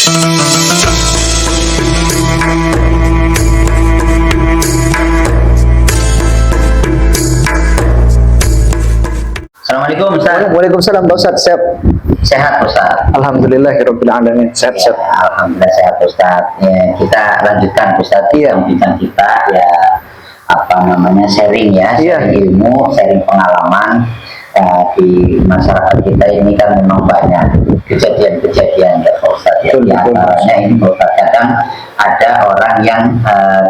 Assalamualaikum Ustaz. Waalaikumsalam Pak Ustaz. Sehat Ustaz? Alhamdulillahirabbil alamin. Sehat. Alhamdulillah sehat Ustaz. Ya, kita lanjutkan Ustaz bincang kita ya, sharing ya, sharing ilmu, sharing pengalaman. Di masyarakat kita ini kan memang banyak kejadian-kejadian ya Pak Ustaz ya. Di antaranya ini Pak Ustaz, kadang ada orang yang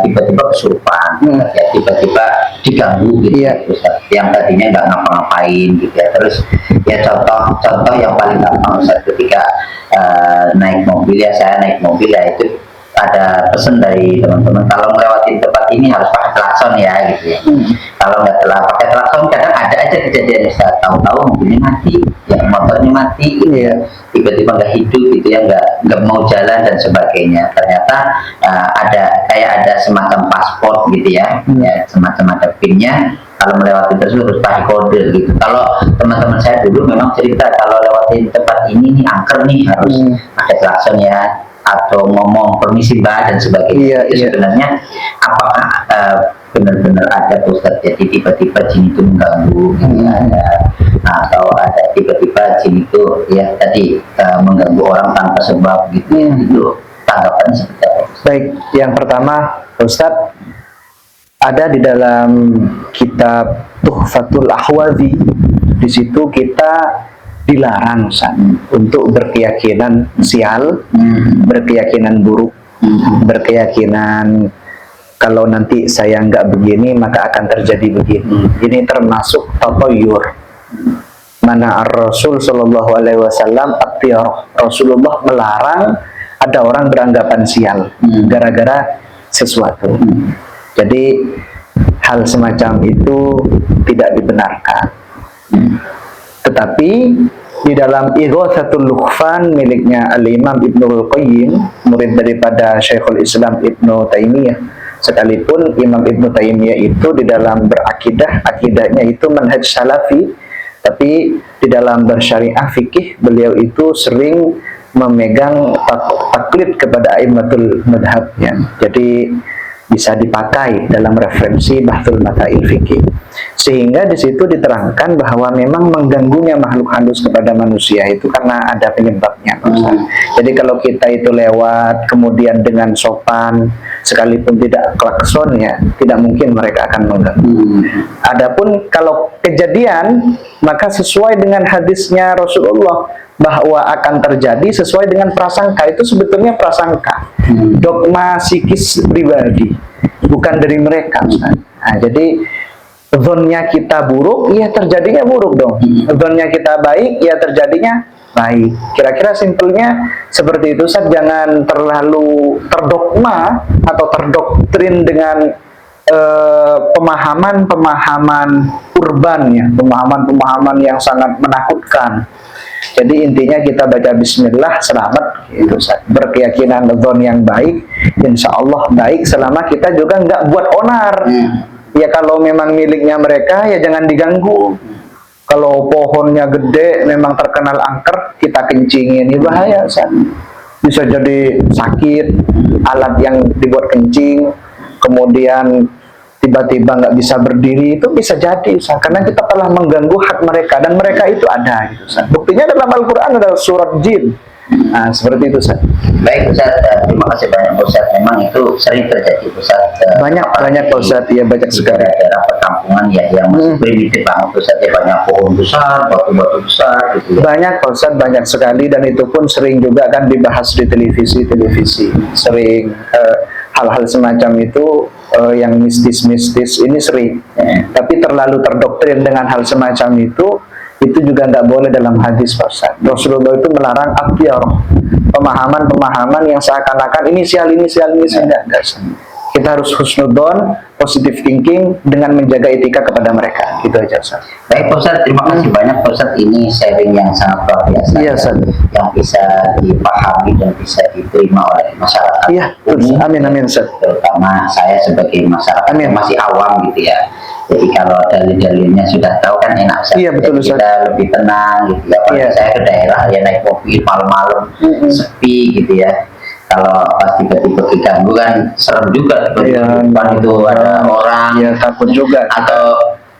tiba-tiba kesurupan, ya, tiba-tiba diganggu gitu ya Ustaz, yang tadinya nggak ngapa-ngapain gitu ya. Terus ya contoh yang paling gampang Ustaz, ketika naik mobil ya, saya naik mobil ya, itu ada pesan dari teman-teman, kalau melewati tempat ini harus pakai klakson ya gitu ya. Kalau nggak telah pakai klakson, kadang ada aja kejadian Ustaz, tahu-tahu mobilnya mati, ya motornya mati, gitu ya, tiba-tiba nggak hidup gitu ya, nggak mau jalan dan sebagainya. Ternyata ada semacam paspor gitu ya, ya semacam ada pinnya. Kalau melewati tersebut harus pakai kode gitu. Kalau teman-teman saya dulu memang cerita, kalau lewatin tempat ini nih angker nih harus pakai klakson ya, atau ngomong permisi Mbak dan sebagainya. Sebenarnya apakah benar-benar ada Ustaz, jadi tiba-tiba jin itu mengganggu gitu, atau ada tiba-tiba jin itu ya tadi mengganggu orang tanpa sebab gitu ya, itu tanggapan seperti apa? Baik, yang pertama Ustaz, ada di dalam kitab Tuhfatul Ahwazi, di situ kita dilarang untuk berkeyakinan sial, berkeyakinan buruk, berkeyakinan kalau nanti saya nggak begini maka akan terjadi begini. Ini termasuk tatayur. Mana Rasul Shallallahu Alaihi Wasallam Rasulullah melarang ada orang beranggapan sial gara-gara sesuatu. Jadi hal semacam itu tidak dibenarkan. Tetapi di dalam Ighatsatul Lughfan miliknya Al-Imam Ibnul Qayyim, murid daripada Syekhul Islam Ibnu Taimiyah, sekalipun Imam Ibnu Taimiyah itu di dalam berakidah, akidahnya itu manhaj salafi, tapi di dalam bersyariah fikih beliau itu sering memegang taklid kepada a'immatul madhabnya. Jadi bisa dipakai dalam referensi bahtul matail fikih, sehingga di situ diterangkan bahwa memang mengganggunya makhluk halus kepada manusia itu karena ada penyebabnya. Jadi kalau kita itu lewat kemudian dengan sopan, sekalipun tidak klakson ya, tidak mungkin mereka akan mengganggu. Adapun kalau kejadian, maka sesuai dengan hadisnya Rasulullah bahwa akan terjadi sesuai dengan prasangka, itu sebetulnya prasangka, dogma psikis pribadi, bukan dari mereka. Nah, jadi zonnya kita buruk, ya terjadinya buruk dong. Zonnya kita baik, ya terjadinya baik. Kira-kira simpelnya seperti itu. Jangan terlalu terdogma atau terdoktrin dengan pemahaman-pemahaman urban ya, pemahaman-pemahaman yang sangat menakutkan. Jadi intinya kita baca bismillah, selamat gitu, berkeyakinan zon yang baik, insya Allah baik, selama kita juga nggak buat onar. Ya kalau memang miliknya mereka ya jangan diganggu. Kalau pohonnya gede memang terkenal angker, kita kencingin, ini bahaya. Bisa jadi sakit, alat yang dibuat kencing kemudian tiba-tiba nggak bisa berdiri, itu bisa jadi karena kita telah mengganggu hak mereka, dan mereka itu ada gitu. Buktinya dalam Al-Quran ada surat jin. Nah, seperti itu Baik Ustaz, terima kasih banyak Ustaz. Memang itu sering terjadi Ustaz. Banyak Ustaz, ya banyak sekali. Daerah perkampungan ya yang masih primitif banget Ustaz, ya banyak pohon besar, batu-batu besar gitu. Banyak Ustaz, banyak sekali, dan itu pun sering juga kan dibahas di televisi. Sering hal-hal semacam itu yang mistis-mistis ini sering. Tapi terlalu terdoktrin dengan hal semacam itu juga nggak boleh dalam hadis Ustaz. Rasulullah itu melarang aktiyarah, pemahaman-pemahaman yang seakan-akan inisial enggak. Kita harus husnudzon, positive thinking, dengan menjaga etika kepada mereka. Itu aja Ustaz. Baik Ustaz, terima kasih banyak Ustaz. Ini sharing yang sangat luar biasa, yang bisa dipahami dan bisa diterima oleh masyarakat. Iya, amin Ustaz. Terutama saya sebagai masyarakat yang masih awam gitu ya. Jadi kalau dalil-dalilnya sudah tahu kan kan enak Ustaz. Iya, betul, Jadi Ustaz. kita lebih tenang gitu ya. Apalagi Iya. saya ke daerah ya naik mobil malam-malam sepi gitu ya. Kalau pas tiba-tiba diganggu kan serem juga, Iya. depan itu ada orang Iya, takut juga. atau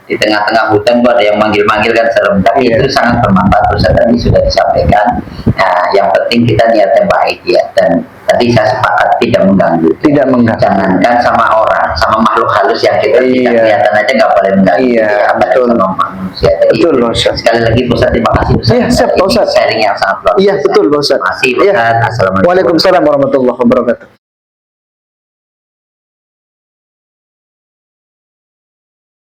di tengah-tengah hutan tuh ada yang manggil-manggil kan serem, tapi Iya. itu sangat bermanfaat. Terus tadi sudah disampaikan. Nah, yang penting kita niatnya baik ya, dan tadi saya sepakat tidak mengganggu. Tidak mengganggu. Jangankan sama orang, sama makhluk halus yang kita tidak Iya. kelihatan aja nggak boleh mengganggu. Iya, ya, apalagi betul. sama manusia. Jadi, Betul, Pak Ustaz. sekali lagi Pak Ustaz, terima kasih Pak Ustaz. Iya, siap, Pak Ini Ustaz. sharing yang sangat luar Iya, biasa. betul, Pak Ustaz. Terima kasih Pak Iya. Ustaz. Assalamualaikum. Waalaikumsalam warahmatullahi wabarakatuh.